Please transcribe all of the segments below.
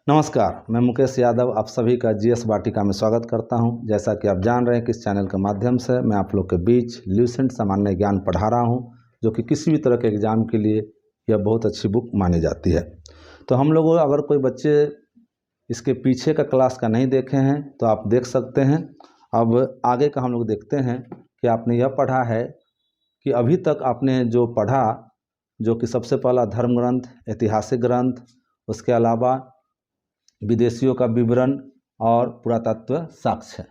नमस्कार, मैं मुकेश यादव आप सभी का जीएस वाटिका में स्वागत करता हूं। जैसा कि आप जान रहे हैं कि इस चैनल के माध्यम से मैं आप लोग के बीच ल्यूसेंट सामान्य ज्ञान पढ़ा रहा हूं, जो कि किसी भी तरह के एग्ज़ाम के लिए यह बहुत अच्छी बुक मानी जाती है। तो हम लोग अगर कोई बच्चे इसके पीछे का क्लास का नहीं देखे हैं तो आप देख सकते हैं। अब आगे का हम लोग देखते हैं कि आपने यह पढ़ा है कि अभी तक आपने जो पढ़ा, जो कि सबसे पहला धर्म ग्रंथ, ऐतिहासिक ग्रंथ, उसके अलावा विदेशियों का विवरण और पुरातत्व साक्ष्य है।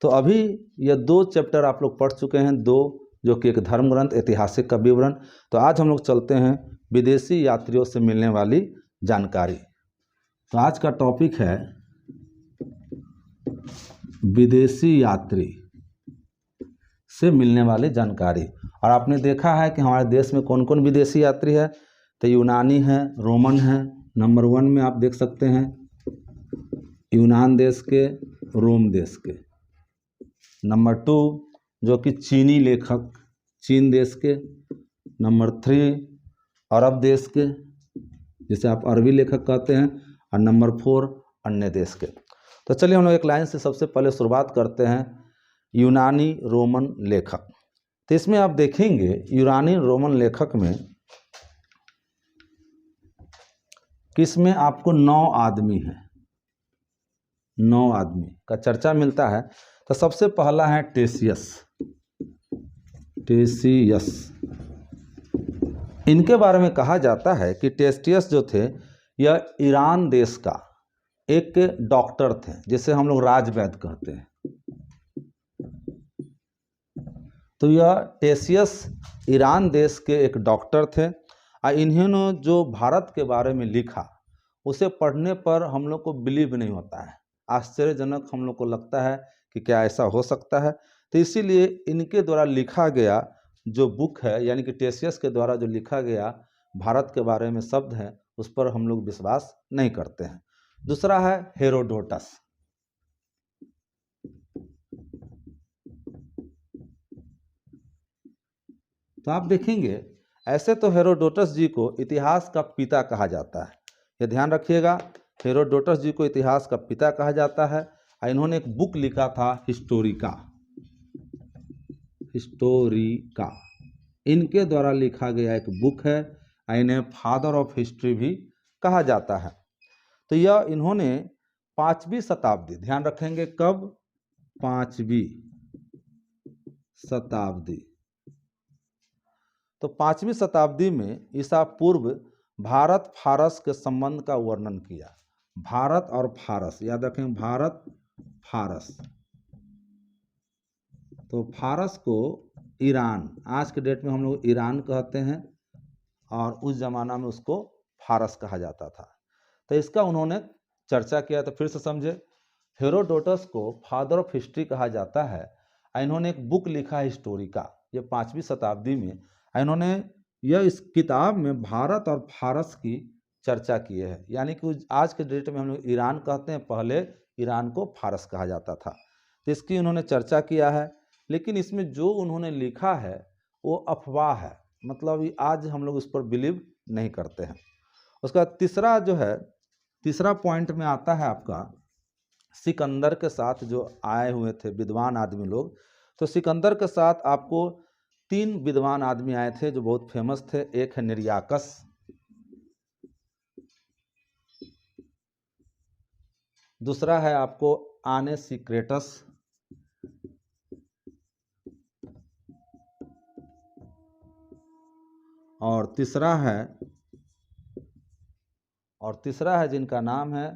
तो अभी ये 2 चैप्टर आप लोग पढ़ चुके हैं, 2 जो कि एक धर्म ग्रंथ, ऐतिहासिक का विवरण। तो आज हम लोग चलते हैं विदेशी यात्रियों से मिलने वाली जानकारी। तो आज का टॉपिक है विदेशी यात्री से मिलने वाली जानकारी। और आपने देखा है कि हमारे देश में कौन कौन विदेशी यात्री है। तो यूनानी है, रोमन है। नंबर 1 में आप देख सकते हैं यूनान देश के, रोम देश के। नंबर 2 जो कि चीनी लेखक, चीन देश के। नंबर 3 अरब देश के, जिसे आप अरबी लेखक कहते हैं। और नंबर 4 अन्य देश के। तो चलिए हम लोग एक लाइन से सबसे पहले शुरुआत करते हैं यूनानी रोमन लेखक। तो इसमें आप देखेंगे यूनानी रोमन लेखक में किसमें आपको 9 आदमी हैं, 9 आदमी का चर्चा मिलता है। तो सबसे पहला है टेसियस। इनके बारे में कहा जाता है कि टेसियस जो थे यह ईरान देश का एक डॉक्टर थे, जिसे हम लोग राजवैद्य कहते हैं। तो यह टेसियस ईरान देश के एक डॉक्टर थे और इन्होंने जो भारत के बारे में लिखा उसे पढ़ने पर हम लोग को बिलीव नहीं होता है, आश्चर्यजनक हम लोग को लगता है कि क्या ऐसा हो सकता है। तो इसीलिए इनके द्वारा लिखा गया जो बुक है, यानी कि टेसियस के द्वारा जो लिखा गया भारत के बारे में शब्द है, उस पर हम लोग विश्वास नहीं करते हैं। दूसरा है हेरोडोटस। तो आप देखेंगे ऐसे तो हेरोडोटस जी को इतिहास का पिता कहा जाता है, ये ध्यान रखिएगा। हेरोडोटस जी को इतिहास का पिता कहा जाता है। इन्होंने एक बुक लिखा था हिस्टोरिका। इनके द्वारा लिखा गया एक बुक है। इन्हें फादर ऑफ हिस्ट्री भी कहा जाता है। तो यह इन्होंने 5वीं शताब्दी, ध्यान रखेंगे कब, 5वीं शताब्दी। तो 5वीं शताब्दी में ईसा पूर्व भारत फारस के संबंध का वर्णन किया। भारत और फारस, याद रखें, भारत फारस। तो फारस को ईरान, आज के डेट में हम लोग ईरान कहते हैं, और उस जमाना में उसको फारस कहा जाता था। तो इसका उन्होंने चर्चा किया। तो फिर से समझे, हेरोडोटस को फादर ऑफ हिस्ट्री कहा जाता है। इन्होंने एक बुक लिखा है हिस्टोरिका, ये 5वीं शताब्दी में। इन्होंने यह इस किताब में भारत और फारस की चर्चा की है, यानी कि आज के डेट में हम लोग ईरान कहते हैं, पहले ईरान को फारस कहा जाता था। तो इसकी उन्होंने चर्चा किया है। लेकिन इसमें जो उन्होंने लिखा है वो अफवाह है, मतलब आज हम लोग उस पर बिलीव नहीं करते हैं। उसका तीसरा जो है, तीसरा पॉइंट में आता है आपका सिकंदर के साथ जो आए हुए थे विद्वान आदमी लोग। तो सिकंदर के साथ आपको 3 विद्वान आदमी आए थे जो बहुत फेमस थे। एक है निर्याकस, दूसरा है आपको आने सिक्रेटस, और तीसरा है जिनका नाम है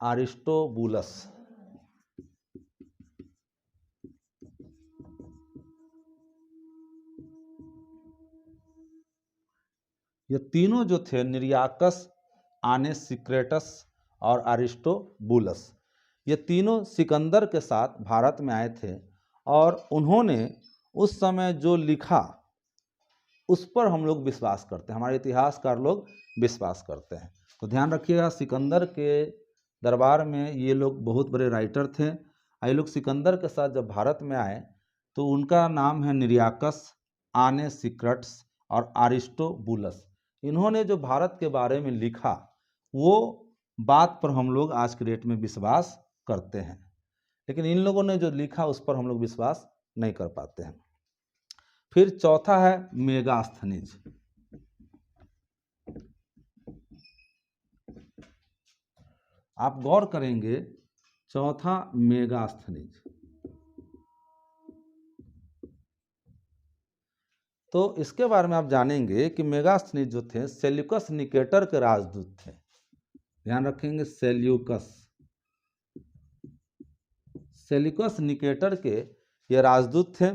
अरिस्टोबुलस। ये तीनों जो थे, निर्याकस, आने सिक्रेटस और अरिस्टोबुलस, ये तीनों सिकंदर के साथ भारत में आए थे। और उन्होंने उस समय जो लिखा उस पर हम लोग विश्वास करते हैं, हमारे इतिहासकार लोग विश्वास करते हैं। तो ध्यान रखिएगा, सिकंदर के दरबार में ये लोग बहुत बड़े राइटर थे। ये लोग सिकंदर के साथ जब भारत में आए तो उनका नाम है निर्याकस, आने सिक्रेटस और अरिस्टोबुलस। इन्होंने जो भारत के बारे में लिखा वो बात पर हम लोग आज के डेट में विश्वास करते हैं, लेकिन इन लोगों ने जो लिखा उस पर हम लोग विश्वास नहीं कर पाते हैं। फिर चौथा है मेगास्थनीज। आप गौर करेंगे, चौथा मेगास्थनीज। तो इसके बारे में आप जानेंगे कि मेगास्थनीज जो थे सेल्यूकस निकेटर के राजदूत थे। ध्यान रखेंगे, सेल्यूकस निकेटर के ये राजदूत थे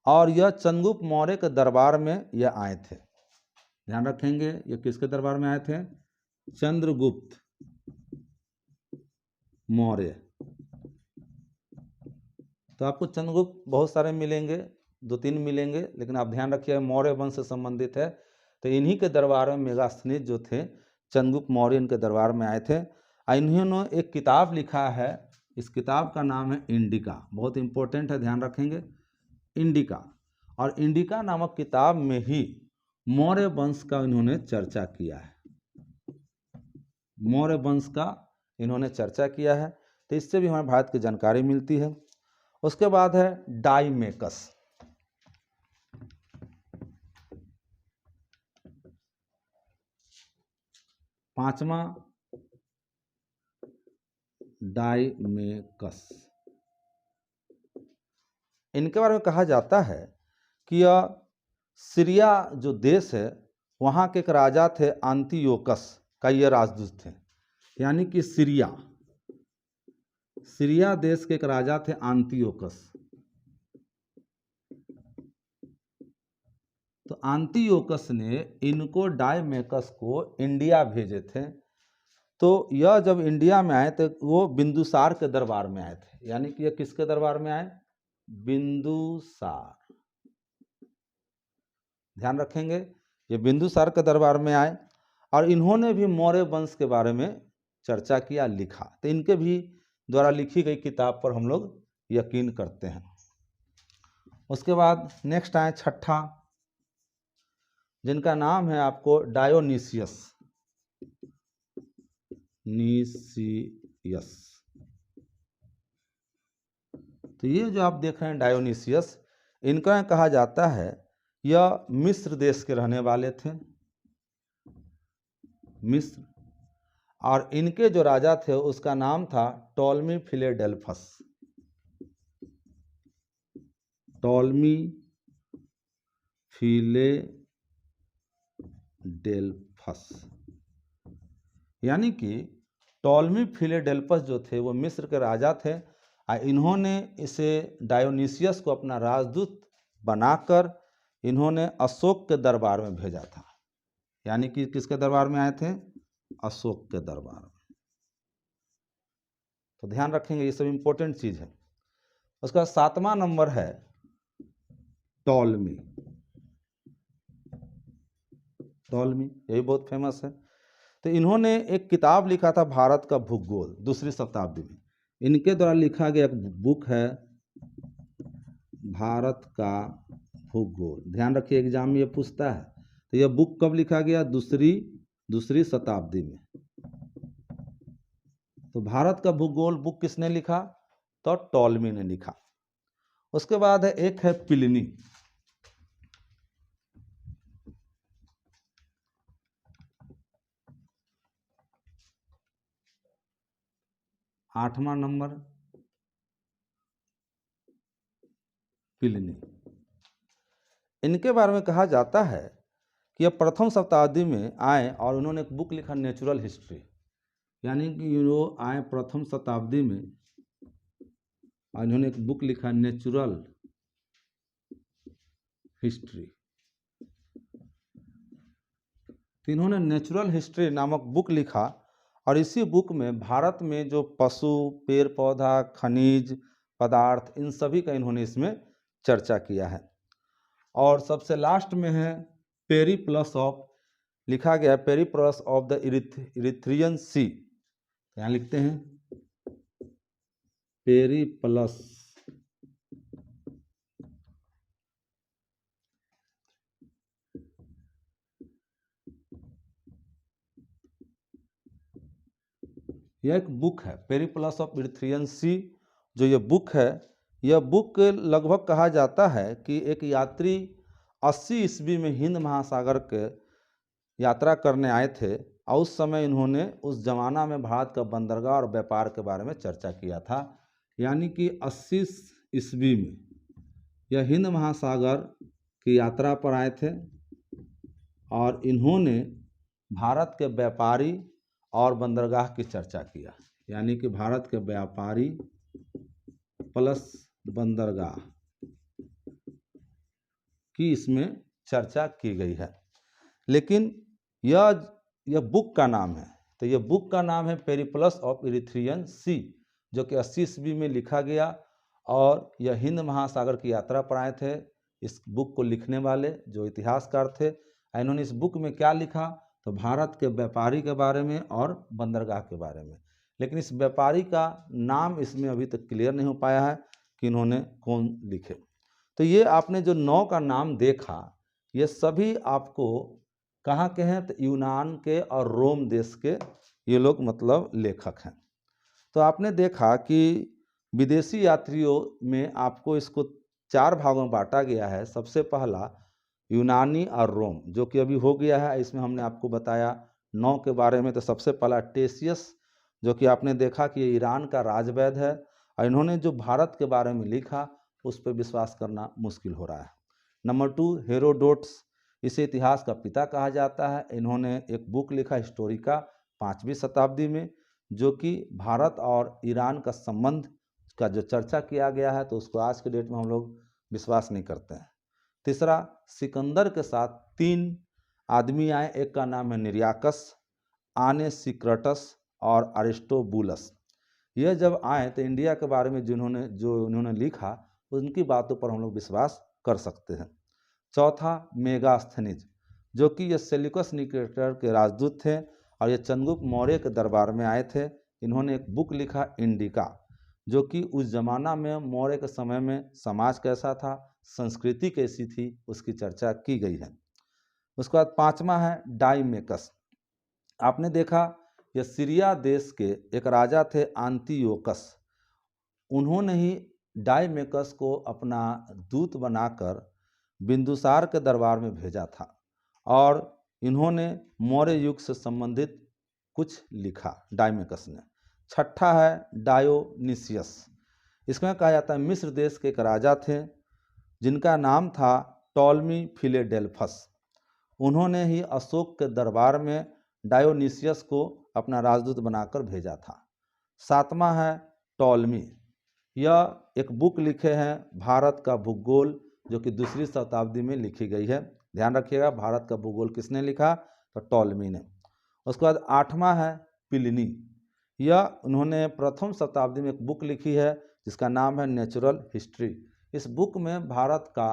और यह चंद्रगुप्त मौर्य के दरबार में यह आए थे। ध्यान रखेंगे, ये किसके दरबार में आए थे? चंद्रगुप्त मौर्य। तो आपको चंद्रगुप्त बहुत सारे मिलेंगे, 2-3 मिलेंगे, लेकिन आप ध्यान रखिए मौर्य वंश से संबंधित है। तो इन्हीं के दरबार में मेगास्थनीज जो थे चंद्रगुप्त मौर्य इनके दरबार में आए थे। इन्होंने एक किताब लिखा है, इस किताब का नाम है इंडिका। बहुत इंपॉर्टेंट है, ध्यान रखेंगे, इंडिका। और इंडिका नामक किताब में ही मौर्य वंश का इन्होंने चर्चा किया है, मौर्य वंश का इन्होंने चर्चा किया है। तो इससे भी हमें भारत की जानकारी मिलती है। उसके बाद है डाइमेकस। पांचवा डाइमेकस। इनके बारे में कहा जाता है कि यह सीरिया जो देश है वहाँ के एक राजा थे एंटियोकस का ये राजदूत थे। यानी कि सीरिया देश के एक राजा थे एंटियोकस। तो एंटियोकस ने इनको डाइमेकस को इंडिया भेजे थे। तो यह जब इंडिया में आए तो वो बिंदुसार के दरबार में आए थे। यानी कि यह किसके दरबार में आए? बिंदुसार। ध्यान रखेंगे, ये बिंदुसार के दरबार में आए और इन्होंने भी मौर्य वंश के बारे में चर्चा किया, लिखा। तो इनके भी द्वारा लिखी गई किताब पर हम लोग यकीन करते हैं। उसके बाद नेक्स्ट आए छठा, जिनका नाम है आपको डायोनीसियस। तो ये जो आप देख रहे हैं डायोनीसियस, इनका कहा जाता है यह मिस्र देश के रहने वाले थे, मिस्र। और इनके जो राजा थे उसका नाम था टॉलमी फिलेडेल्फस। टॉलमी फिलेडेल्फस। यानी कि टॉलमी फिलेडेल्फस जो थे वो मिस्र के राजा थे और इन्होंने इसे डायोनीसियस को अपना राजदूत बनाकर इन्होंने अशोक के दरबार में भेजा था। यानी कि किसके दरबार में आए थे? अशोक के दरबार में। तो ध्यान रखेंगे, ये सब इंपॉर्टेंट चीज है। उसका 7वां नंबर है टॉलमी। टॉलमी यही बहुत फेमस है। तो इन्होंने एक किताब लिखा था भारत का भूगोल, 2री शताब्दी में। इनके द्वारा लिखा गया एक बुक है भारत का भूगोल। ध्यान रखिए, एग्जाम में ये पूछता है। तो यह बुक कब लिखा गया? 2री शताब्दी में। तो भारत का भूगोल बुक किसने लिखा? तो टॉलमी ने लिखा। उसके बाद है एक है प्लिनी। आठवां नंबर प्लिनी। इनके बारे में कहा जाता है कि यह प्रथम शताब्दी में आए और उन्होंने एक बुक लिखा नेचुरल हिस्ट्री। यानी कि वो आए प्रथम शताब्दी में और इन्होंने एक बुक लिखा नेचुरल हिस्ट्री। तो इन्होंने नेचुरल हिस्ट्री नामक बुक लिखा और इसी बुक में भारत में जो पशु, पेड़ पौधा, खनिज पदार्थ, इन सभी का इन्होंने इसमें चर्चा किया है। और सबसे लास्ट में है पेरीप्लस ऑफ, लिखा गया पेरीप्लस ऑफ द इरिथ्रियन सी। यहाँ लिखते हैं पेरीप्लस यह एक बुक है पेरिप्लस ऑफ इरिथ्रियन सी। जो ये बुक है, यह बुक लगभग कहा जाता है कि एक यात्री 80 ईस्वी में हिंद महासागर के यात्रा करने आए थे और उस समय इन्होंने उस जमाना में भारत का बंदरगाह और व्यापार के बारे में चर्चा किया था। यानी कि 80 ईस्वी में यह हिंद महासागर की यात्रा पर आए थे और इन्होंने भारत के व्यापारी और बंदरगाह की चर्चा किया। यानी कि भारत के व्यापारी प्लस बंदरगाह की इसमें चर्चा की गई है। लेकिन यह बुक का नाम है, तो यह बुक का नाम है पेरिप्लस ऑफ इरिथ्रियन सी, जो कि 80 ईस्वी में लिखा गया और यह हिंद महासागर की यात्रा पर आए थे। इस बुक को लिखने वाले जो इतिहासकार थे, इन्होंने इस बुक में क्या लिखा, तो भारत के व्यापारी के बारे में और बंदरगाह के बारे में। लेकिन इस व्यापारी का नाम इसमें अभी तक क्लियर नहीं हो पाया है कि इन्होंने कौन लिखे। तो ये आपने जो 9 का नाम देखा, ये सभी आपको कहाँ के हैं, तो यूनान के और रोम देश के ये लोग मतलब लेखक हैं। तो आपने देखा कि विदेशी यात्रियों में आपको इसको 4 भागों में बांटा गया है। सबसे पहला यूनानी और रोम, जो कि अभी हो गया है। इसमें हमने आपको बताया 9 के बारे में। तो सबसे पहला टेसियस, जो कि आपने देखा कि ये ईरान का राजवैद्य है और इन्होंने जो भारत के बारे में लिखा उस पर विश्वास करना मुश्किल हो रहा है। नंबर 2 हेरोडोटस, इसे इतिहास का पिता कहा जाता है। इन्होंने एक बुक लिखा हिस्टोरिका 5वीं शताब्दी में, जो कि भारत और ईरान का संबंध का जो चर्चा किया गया है, तो उसको आज के डेट में हम लोग विश्वास नहीं करते हैं। तीसरा, सिकंदर के साथ 3 आदमी आए। एक का नाम है निर्याकस, आनेसिक्रटस और अरिस्टोबुलस। यह जब आए तो इंडिया के बारे में जो इन्होंने लिखा उनकी बातों पर हम लोग विश्वास कर सकते हैं। चौथा, मेगास्थनीज, जो कि ये सेल्यूकस निकेटर के राजदूत थे और ये चंद्रगुप्त मौर्य के दरबार में आए थे। इन्होंने एक बुक लिखा इंडिका, जो कि उस जमाना में मौर्य के समय में समाज कैसा था, संस्कृति कैसी थी, उसकी चर्चा की गई है। उसके बाद 5वां है डाइमेकस। आपने देखा यह सीरिया देश के एक राजा थे आंतियोकस। उन्होंने ही डाइमेकस को अपना दूत बनाकर बिंदुसार के दरबार में भेजा था और इन्होंने मौर्य युग से संबंधित कुछ लिखा डाइमेकस ने। छठा है डायोनिसियस। इसमें कहा जाता है मिस्र देश के एक राजा थे जिनका नाम था टॉलमी फिलेडेल्फस। उन्होंने ही अशोक के दरबार में डायोनिसियस को अपना राजदूत बनाकर भेजा था। 7वां है टॉलमी। यह एक बुक लिखे हैं भारत का भूगोल, जो कि 2वीं शताब्दी में लिखी गई है। ध्यान रखिएगा, भारत का भूगोल किसने लिखा, तो टॉलमी ने। उसके बाद 8वां है प्लिनी। यह उन्होंने 1वीं शताब्दी में एक बुक लिखी है जिसका नाम है नेचुरल हिस्ट्री। इस बुक में भारत का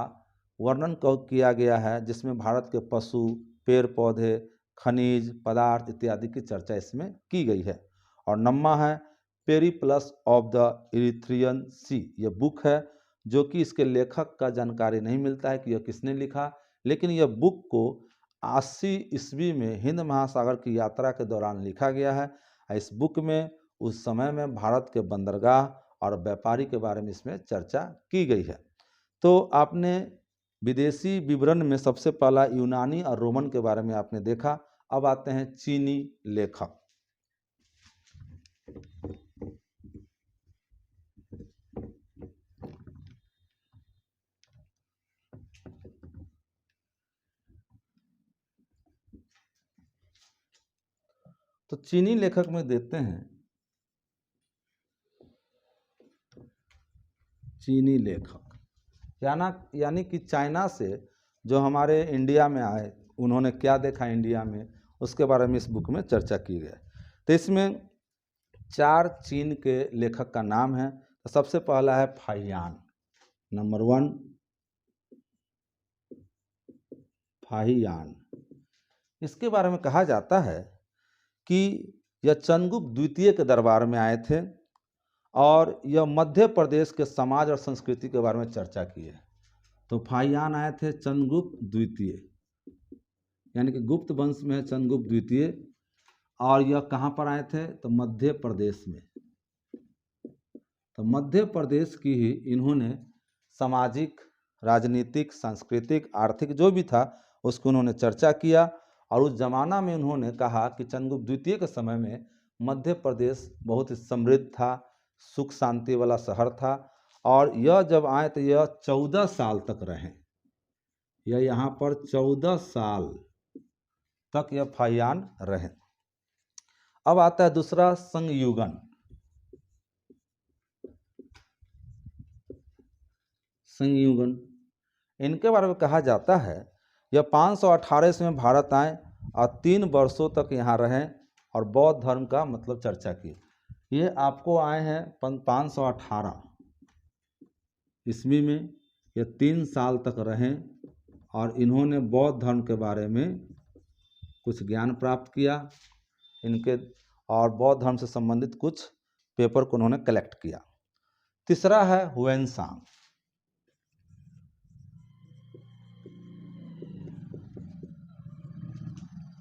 वर्णन किया गया है, जिसमें भारत के पशु, पेड़ पौधे, खनिज पदार्थ इत्यादि की चर्चा इसमें की गई है। और 9वां है पेरिप्लस ऑफ द इरिथ्रियन सी। यह बुक है जो कि इसके लेखक का जानकारी नहीं मिलता है कि यह किसने लिखा, लेकिन यह बुक को 80 ईस्वी में हिंद महासागर की यात्रा के दौरान लिखा गया है। इस बुक में उस समय में भारत के बंदरगाह और व्यापारी के बारे में इसमें चर्चा की गई है। तो आपने विदेशी विवरण में सबसे पहला यूनानी और रोमन के बारे में आपने देखा। अब आते हैं चीनी लेखक। तो चीनी लेखक में देखते हैं चीनी लेखक यानी कि चाइना से जो हमारे इंडिया में आए, उन्होंने क्या देखा इंडिया में, उसके बारे में इस बुक में चर्चा की गई। तो इसमें 4 चीन के लेखक का नाम है। तो सबसे पहला है फाहियान। नंबर 1 फाहियान। इसके बारे में कहा जाता है कि यह चंद्रगुप्त द्वितीय के दरबार में आए थे और यह मध्य प्रदेश के समाज और संस्कृति के बारे में चर्चा की है। तो फाहियान आए थे चंद्रगुप्त द्वितीय, यानी कि गुप्त वंश में चंद्रगुप्त द्वितीय, और यह कहाँ पर आए थे, तो मध्य प्रदेश में। तो मध्य प्रदेश की ही इन्होंने सामाजिक, राजनीतिक, सांस्कृतिक, आर्थिक जो भी था उसको उन्होंने चर्चा किया। और उस जमाना में उन्होंने कहा कि चंद्रगुप्त द्वितीय के समय में मध्य प्रदेश बहुत ही समृद्ध था, सुख शांति वाला शहर था। और यह जब आए तो यह 14 साल तक रहे। यह यहाँ पर 14 साल तक यह फाहियान रहे। अब आता है दूसरा, संयुगन। संयुगन, इनके बारे में कहा जाता है यह 518 ईस्वी में भारत आए और 3 वर्षों तक यहाँ रहें और बौद्ध धर्म का मतलब चर्चा की। ये आपको आए हैं 518 ईस्वी में, ये 3 साल तक रहें और इन्होंने बौद्ध धर्म के बारे में कुछ ज्ञान प्राप्त किया इनके, और बौद्ध धर्म से संबंधित कुछ पेपर को उन्होंने कलेक्ट किया। तीसरा है हुएनसांग।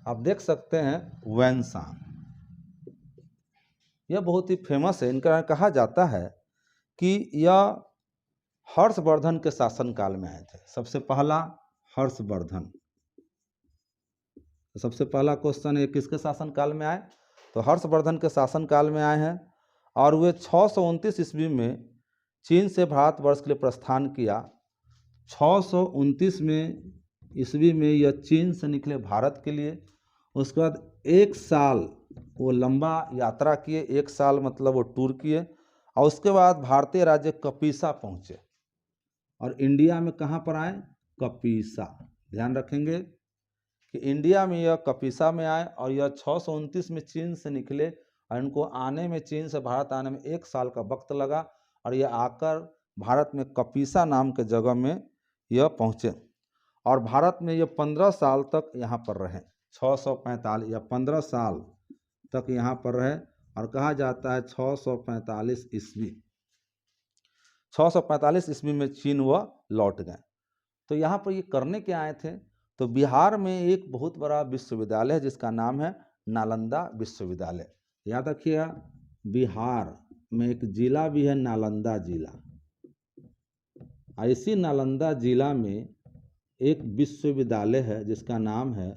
आप देख सकते हैं हुएनसांग, यह बहुत ही फेमस है। इनका कहा जाता है कि यह हर्षवर्धन के शासनकाल में आए थे। सबसे पहला हर्षवर्धन। सबसे पहला क्वेश्चन है किसके शासनकाल में आए, तो हर्षवर्धन के शासनकाल में आए हैं। और वे 629 ईस्वी में चीन से भारतवर्ष के लिए प्रस्थान किया। 629 में ईस्वी में यह चीन से निकले भारत के लिए। उसके बाद 1 साल वो लंबा यात्रा किए, 1 साल मतलब वो टूर किए। और उसके बाद भारतीय राज्य कपीसा पहुँचे। और इंडिया में कहाँ पर आए, कपीसा। ध्यान रखेंगे कि इंडिया में यह कपीसा में आए और यह 629 में चीन से निकले और इनको आने में, चीन से भारत आने में 1 साल का वक्त लगा। और यह आकर भारत में कपीसा नाम के जगह में यह पहुँचे और भारत में यह 15 साल तक यहाँ पर रहे। 645 या 15 साल तक यहाँ पर रहे। और कहा जाता है 645 ईस्वी, 645 ईस्वी में चीन वह लौट गए। तो यहाँ पर ये करने के आए थे, तो बिहार में एक बहुत बड़ा विश्वविद्यालय है जिसका नाम है नालंदा विश्वविद्यालय। याद रखिएगा, बिहार में एक जिला भी है नालंदा जिला। इसी नालंदा जिला में एक विश्वविद्यालय है जिसका नाम है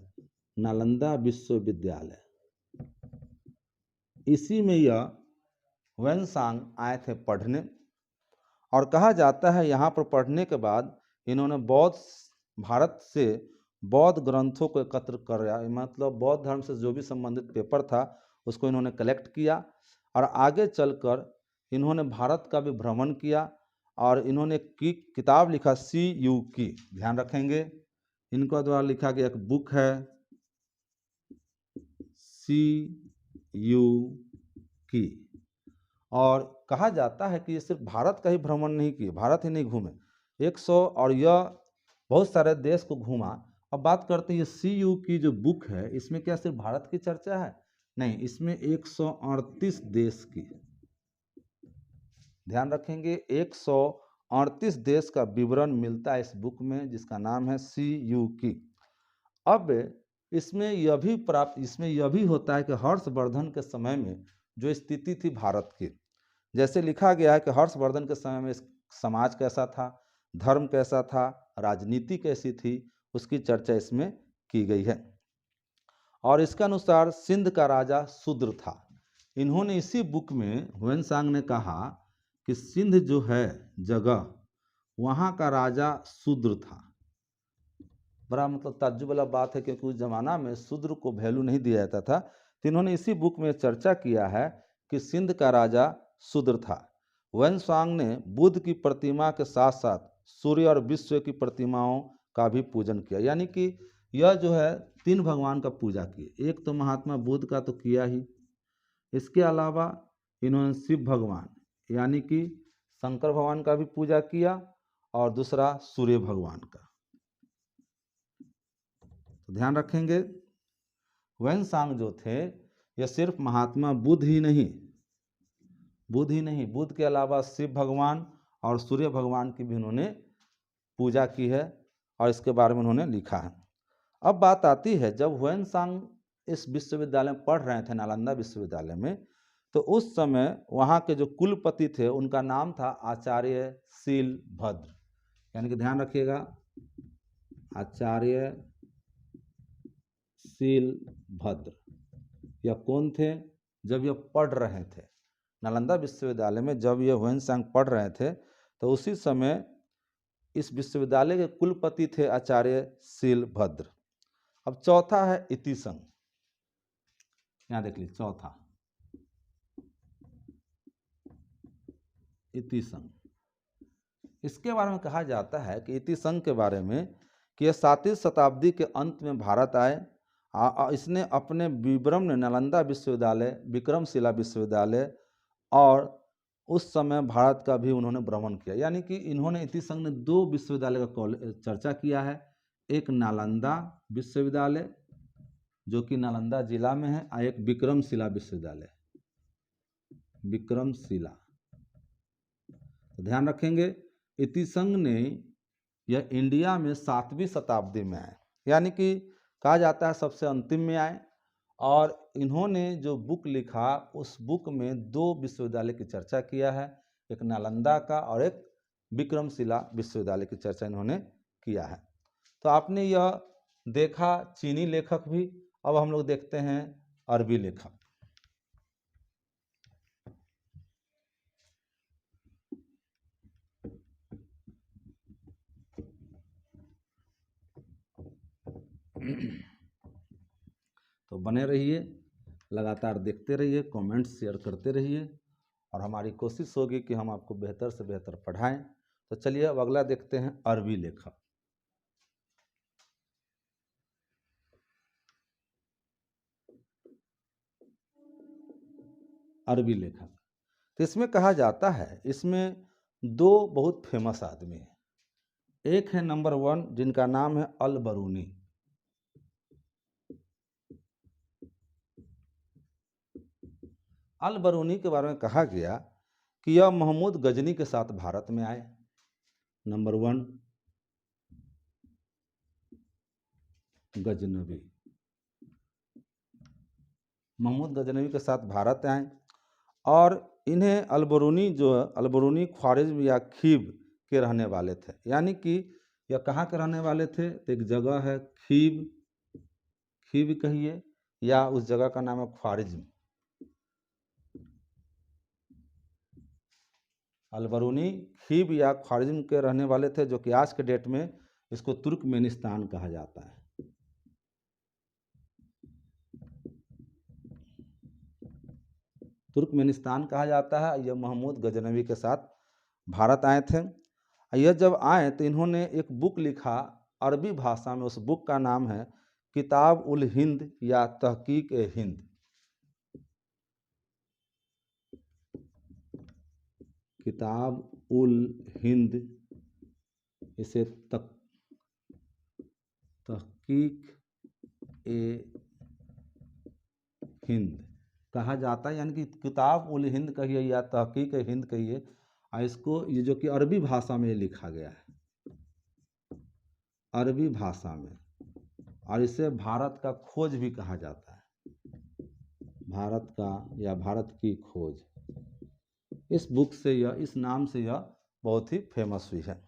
नालंदा विश्वविद्यालय। इसी में यह हुएनसांग आए थे पढ़ने। और कहा जाता है यहाँ पर पढ़ने के बाद इन्होंने भारत से बौद्ध ग्रंथों को एकत्र कर, मतलब बौद्ध धर्म से जो भी संबंधित पेपर था उसको इन्होंने कलेक्ट किया। और आगे चलकर इन्होंने भारत का भी भ्रमण किया और इन्होंने किताब लिखा CU की। ध्यान रखेंगे, इनका द्वारा लिखा गया एक बुक है CU की। और कहा जाता है कि ये सिर्फ भारत का ही भ्रमण नहीं किए, भारत ही नहीं घूमे, 100 और यह बहुत सारे देश को घूमा। अब बात करते हैं ये CU की जो बुक है, इसमें क्या सिर्फ भारत की चर्चा है, नहीं, इसमें 138 देश की, ध्यान रखेंगे, 138 देश का विवरण मिलता है इस बुक में जिसका नाम है CU की। अब इसमें यह भी होता है कि हर्षवर्धन के समय में जो स्थिति थी भारत की, जैसे लिखा गया है कि हर्षवर्धन के समय में समाज कैसा था, धर्म कैसा था, राजनीति कैसी थी, उसकी चर्चा इसमें की गई है। और इसके अनुसार सिंध का राजा शूद्र था। इन्होंने इसी बुक में हुएनसांग ने कहा कि सिंध जो है जगह, वहाँ का राजा शूद्र था। बड़ा मतलब ताज्जुब वाला बात है, क्योंकि उस जमाना में शूद्र को वैल्यू नहीं दिया जाता था। तो इन्होंने इसी बुक में चर्चा किया है कि सिंध का राजा शूद्र था। हुएनसांग ने बुद्ध की प्रतिमा के साथ साथ सूर्य और विश्व की प्रतिमाओं का भी पूजन किया। यानी कि यह जो है 3 भगवान का पूजा किए। एक तो महात्मा बुद्ध का तो किया ही, इसके अलावा इन्होंने शिव भगवान यानी कि शंकर भगवान का भी पूजा किया और दूसरा सूर्य भगवान का। तो ध्यान रखेंगे, हुएनसांग जो थे यह सिर्फ महात्मा बुद्ध ही नहीं, बुद्ध के अलावा शिव भगवान और सूर्य भगवान की भी उन्होंने पूजा की है और इसके बारे में उन्होंने लिखा है। अब बात आती है, जब हुएनसांग इस विश्वविद्यालय में पढ़ रहे थे, नालंदा विश्वविद्यालय में, तो उस समय वहाँ के जो कुलपति थे उनका नाम था आचार्य शीलभद्र। यानी कि ध्यान रखिएगा, आचार्य शीलभद्र। यह कौन थे? जब यह पढ़ रहे थे नालंदा विश्वविद्यालय में, जब यह ह्वेनसांग पढ़ रहे थे तो उसी समय इस विश्वविद्यालय के कुलपति थे आचार्य शीलभद्र। अब चौथा है इतिसंग। यहाँ देख लीजिए, चौथा इतिसंग। इसके बारे में कहा जाता है कि इतिसंग के बारे में कि यह 7वीं शताब्दी के अंत में भारत आए। इसने अपने विवरण में नालंदा विश्वविद्यालय, विक्रमशिला विश्वविद्यालय और उस समय भारत का भी उन्होंने भ्रमण किया। यानी कि इन्होंने इतिसंग ने 2 विश्वविद्यालय का चर्चा किया है। एक नालंदा विश्वविद्यालय जो कि नालंदा जिला में है, और एक विक्रमशिला विश्वविद्यालय, विक्रमशिला। तो ध्यान रखेंगे, इतिसंग ने यह इंडिया में 7वीं शताब्दी में आए, यानी कि कहा जाता है सबसे अंतिम में आए। और इन्होंने जो बुक लिखा उस बुक में 2 विश्वविद्यालय की चर्चा किया है, एक नालंदा का और एक विक्रमशिला विश्वविद्यालय की चर्चा इन्होंने किया है। तो आपने यह देखा चीनी लेखक भी। अब हम लोग देखते हैं अरबी लेखक। तो बने रहिए, लगातार देखते रहिए, कमेंट्स शेयर करते रहिए, और हमारी कोशिश होगी कि हम आपको बेहतर से बेहतर पढ़ाएं। तो चलिए अब अगला देखते हैं अरबी लेखक। अरबी लेखक, तो इसमें कहा जाता है, इसमें 2 बहुत फेमस आदमी हैं। एक है नंबर 1 जिनका नाम है अल बरूनी। अल बरूनी के बारे में कहा गया कि यह महमूद गजनी के साथ भारत में आए। नंबर 1 गजनवी, महमूद गजनवी के साथ भारत आए। और इन्हें अलबरूनी जो है, अलबरूनी ख्वारिज्म या खीब के रहने वाले थे। यानी कि यह कहाँ के रहने वाले थे? तो एक जगह है खीब, खीब कहिए, या उस जगह का नाम है ख्वारिज्म। अलबरूनी खीब या ख्वारिज्म के रहने वाले थे, जो कि आज के डेट में इसको तुर्कमेनिस्तान कहा जाता है। तुर्कमेनिस्तान कहा जाता है। यह महमूद गजनवी के साथ भारत आए थे। यह जब आए तो इन्होंने एक बुक लिखा अरबी भाषा में। उस बुक का नाम है किताब उल हिंद या तहकीक ए हिंद। किताब उल हिंद, इसे तहकीक ए हिंद कहा जाता है। यानी कि किताब उल हिंद कहिए या तहकीक ए हिंद कहिए, और इसको ये जो कि अरबी भाषा में लिखा गया है, अरबी भाषा में, और इसे भारत का खोज भी कहा जाता है। भारत का या भारत की खोज, इस बुक से यह, इस नाम से यह बहुत ही फेमस हुई है।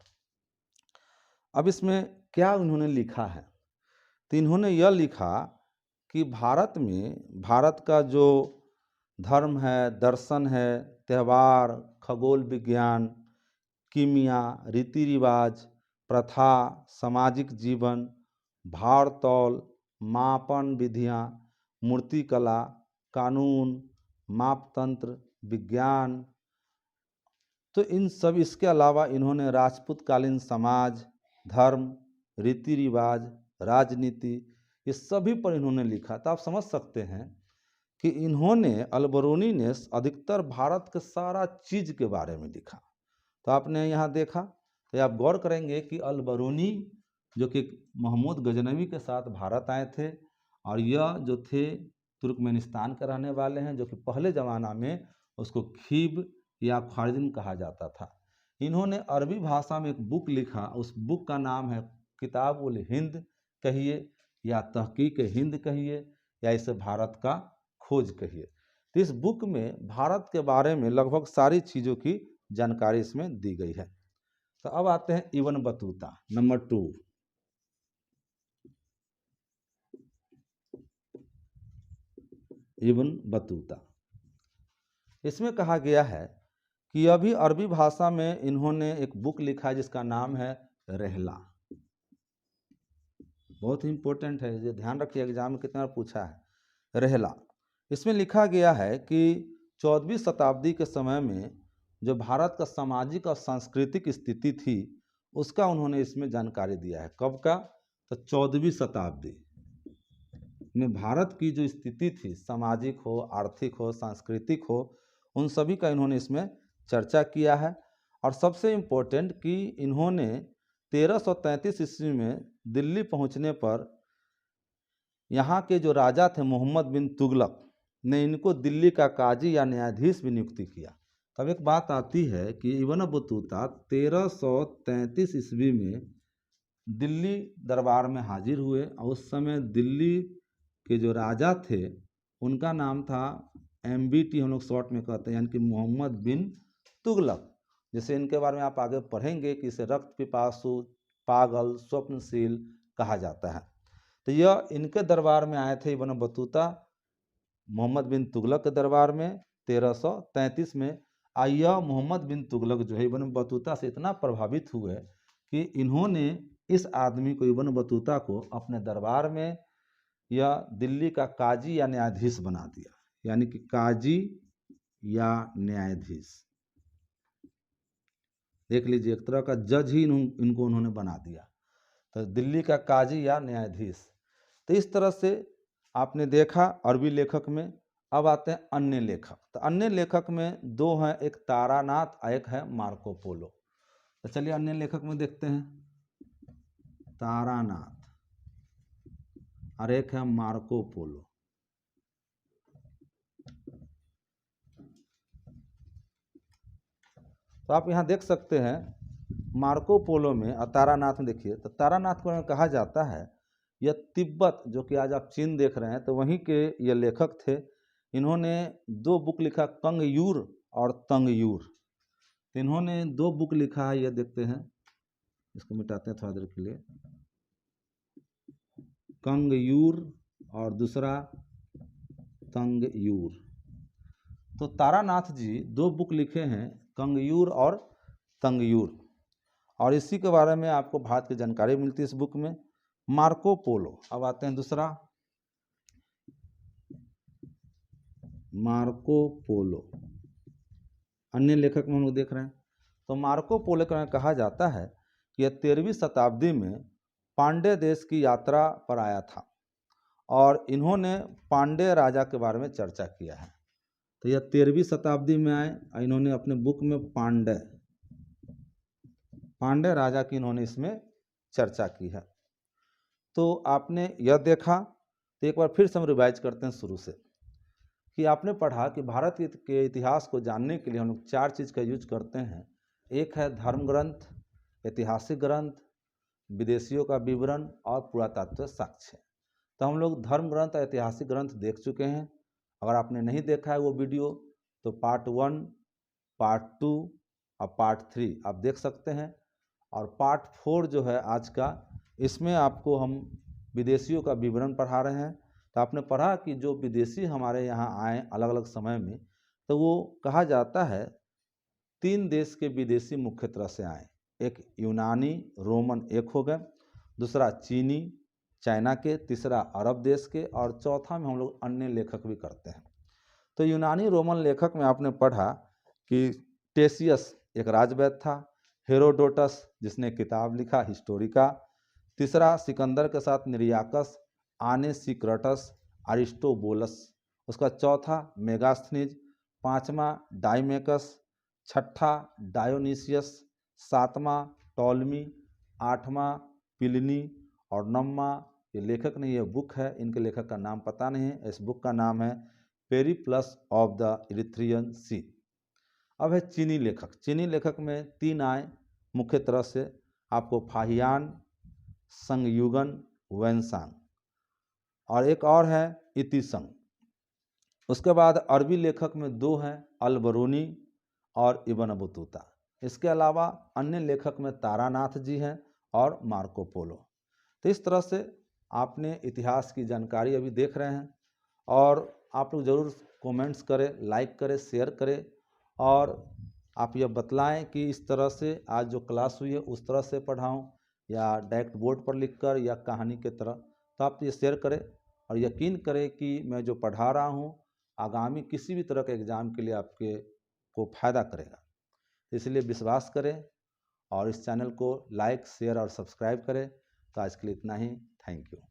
अब इसमें क्या उन्होंने लिखा है? तो इन्होंने यह लिखा कि भारत में, भारत का जो धर्म है, दर्शन है, त्यौहार, खगोल विज्ञान, कीमिया, रीति रिवाज, प्रथा, सामाजिक जीवन, भार तौल, मापन विधियाँ, मूर्तिकला, कानून, मापतंत्र, विज्ञान, तो इन सब, इसके अलावा इन्होंने राजपूतकालीन समाज, धर्म, रीति रिवाज, राजनीति, ये सभी पर इन्होंने लिखा। तो आप समझ सकते हैं कि इन्होंने, अलबरूनी ने अधिकतर भारत के सारा चीज़ के बारे में लिखा। तो आपने यहाँ देखा, तो आप गौर करेंगे कि अलबरूनी जो कि महमूद गजनवी के साथ भारत आए थे, और यह जो थे तुर्कमेनिस्तान के रहने वाले हैं, जो कि पहले ज़माना में उसको खीब या ख्वारिज्म कहा जाता था। इन्होंने अरबी भाषा में एक बुक लिखा। उस बुक का नाम है किताब उल हिंद कहिए या तहकीक हिंद कहिए, या इसे भारत का खोज कहिए। तो इस बुक में भारत के बारे में लगभग सारी चीज़ों की जानकारी इसमें दी गई है। तो अब आते हैं Ibn Battuta number 2। Ibn Battuta, इसमें कहा गया है कि अभी अरबी भाषा में इन्होंने एक बुक लिखा है जिसका नाम है रहला। बहुत ही इंपॉर्टेंट है, ये ध्यान रखिए, एग्जाम में कितना पूछा है रहला। इसमें लिखा गया है कि 14वीं शताब्दी के समय में जो भारत का सामाजिक और सांस्कृतिक स्थिति थी उसका उन्होंने इसमें जानकारी दिया है। कब का? तो 14वीं शताब्दी में भारत की जो स्थिति थी, सामाजिक हो, आर्थिक हो, सांस्कृतिक हो, उन सभी का इन्होंने इसमें चर्चा किया है। और सबसे इम्पोर्टेंट कि इन्होंने 1333 ईस्वी में दिल्ली पहुंचने पर यहाँ के जो राजा थे मोहम्मद बिन तुगलक ने इनको दिल्ली का काजी या न्यायाधीश भी नियुक्ति किया। तब एक बात आती है कि इब्न बतूता 1333 ईस्वी में दिल्ली दरबार में हाजिर हुए और उस समय दिल्ली के जो राजा थे उनका नाम था MBT, हम लोग शॉर्ट में कहते हैं, यानी कि मोहम्मद बिन तुगलक। जैसे इनके बारे में आप आगे पढ़ेंगे कि इसे रक्त पिपासु, पागल, स्वप्नशील कहा जाता है। तो यह इनके दरबार में आए थे इब्न बतूता, मोहम्मद बिन तुगलक के दरबार में 1333 में। यह मोहम्मद बिन तुगलक जो है इब्न बतूता से इतना प्रभावित हुए कि इन्होंने इस आदमी को, इब्न बतूता को, अपने दरबार में या दिल्ली का काजी या न्यायाधीश बना दिया। यानी कि काजी या न्यायाधीश, देख लीजिए, एक तरह का जज ही इनको उन्होंने बना दिया। तो दिल्ली का काजी या न्यायाधीश। तो इस तरह से आपने देखा अरबी लेखक में। अब आते हैं अन्य लेखक। तो अन्य लेखक में दो हैं, एक तारानाथ और एक है मार्को पोलो। तो चलिए अन्य लेखक में देखते हैं, तारानाथ और एक है मार्को पोलो। तो आप यहाँ देख सकते हैं मार्को पोलो में और तारानाथ में। देखिए, तो तारानाथ को कहा जाता है यह तिब्बत, जो कि आज आप चीन देख रहे हैं, तो वहीं के ये लेखक थे। इन्होंने दो बुक लिखा, कंगयूर और तंगयूर। इन्होंने दो बुक लिखा है, ये देखते हैं, इसको मिटाते हैं थोड़ा देर के लिए, कंगयूर और दूसरा तंगयूर। तो तारानाथ जी दो बुक लिखे हैं, कंगयूर और तंगयूर, और इसी के बारे में आपको भारत की जानकारी मिलती है इस बुक में। मार्को पोलो, अब आते हैं दूसरा, मार्को पोलो। अन्य लेखक में हम लोग देख रहे हैं। तो मार्को पोलो का कहा जाता है कि यह 13वीं शताब्दी में पांड्य देश की यात्रा पर आया था और इन्होंने पांड्य राजा के बारे में चर्चा किया है। तो यह 13वीं शताब्दी में आए और इन्होंने अपने बुक में पांड्य राजा की इन्होंने इसमें चर्चा की है। तो आपने यह देखा। तो एक बार फिर से हम रिवाइज करते हैं शुरू से, कि आपने पढ़ा कि भारत के इतिहास को जानने के लिए हम लोग चार चीज़ का यूज करते हैं। एक है धर्म ग्रंथ, ऐतिहासिक ग्रंथ, विदेशियों का विवरण और पुरातात्विक साक्ष्य। तो हम लोग धर्म ग्रंथ और ऐतिहासिक ग्रंथ देख चुके हैं। अगर आपने नहीं देखा है वो वीडियो, तो पार्ट 1, पार्ट 2 और पार्ट 3 आप देख सकते हैं। और पार्ट 4 जो है आज का, इसमें आपको हम विदेशियों का विवरण पढ़ा रहे हैं। तो आपने पढ़ा कि जो विदेशी हमारे यहाँ आए अलग अलग समय में, तो वो कहा जाता है 3 देश के विदेशी मुख्य तरह से आए। एक यूनानी, रोमन एक हो गए, दूसरा चीनी, चाइना के, तीसरा अरब देश के, और चौथा में हम लोग अन्य लेखक भी करते हैं। तो यूनानी रोमन लेखक में आपने पढ़ा कि टेसियस एक राजवैद्य था, हेरोडोटस जिसने किताब लिखा हिस्टोरिका, तीसरा सिकंदर के साथ निरियाकस, आनेसिक्राटस, अरिस्टोबुलस, उसका चौथा मेगास्थनीज, पांचवा डाइमेकस, छठा डायोनीसियस, सातवां टॉलमी, आठवां प्लिनी और नौवां, ये लेखक नहीं, ये बुक है, इनके लेखक का नाम पता नहीं है। इस बुक का नाम है पेरिप्लस ऑफ द इरिथ्रियन सी। अब है चीनी लेखक। चीनी लेखक में 3 आए मुख्य तरह से, आपको फाहियान, संगयुगन, वेनसांग, और एक और है इतिसंग। उसके बाद अरबी लेखक में दो हैं, अल-बरूनी और इब्न बतूता। इसके अलावा अन्य लेखक में तारानाथ जी हैं और मार्को पोलो। तो इस तरह से आपने इतिहास की जानकारी अभी देख रहे हैं, और आप लोग ज़रूर कमेंट्स करें, लाइक करें, शेयर करें, और आप यह बतलाएं कि इस तरह से आज जो क्लास हुई है उस तरह से पढ़ाऊं या डायरेक्ट बोर्ड पर लिखकर या कहानी के तरह। तो आप ये शेयर करें और यकीन करें कि मैं जो पढ़ा रहा हूँ आगामी किसी भी तरह के एग्ज़ाम के लिए आपके को फ़ायदा करेगा। इसलिए विश्वास करें और इस चैनल को लाइक, शेयर और सब्सक्राइब करें। तो आज के लिए इतना ही। Thank you.